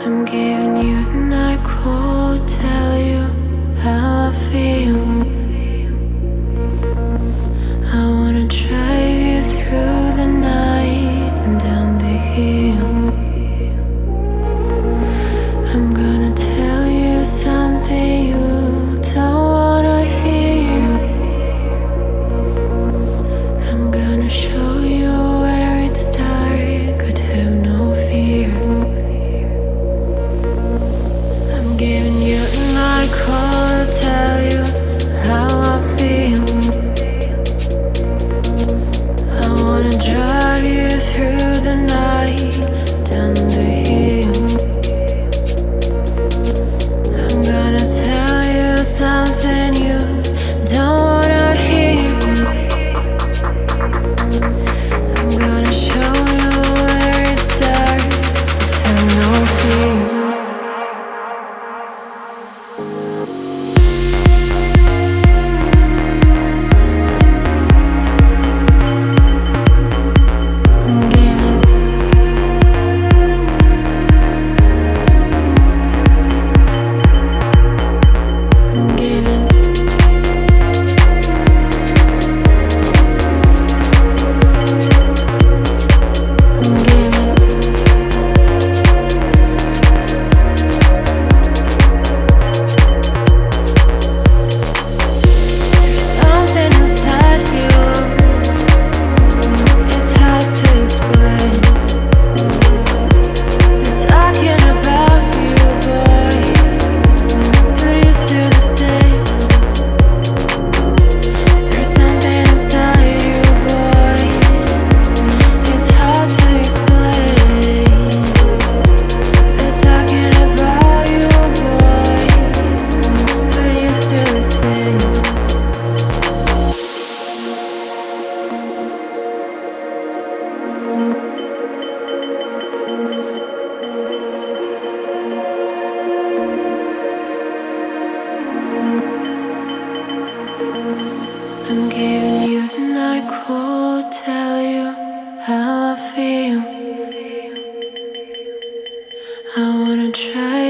I'm giving you the night call, tell you how I feel. I wanna drive you through the night and down the hill. I'm gonna tell you something you don't wanna hear. I'm gonna show you where it's dark, but have no fear. I'm giving you a night call, tell you how I feel. I wanna drive you through the night, down the hill. I'm gonna tell you something you don't wanna hear. I'm gonna show you where it's dark, but have no fear. I'm giving you a night call, tell you how I feel. I wanna try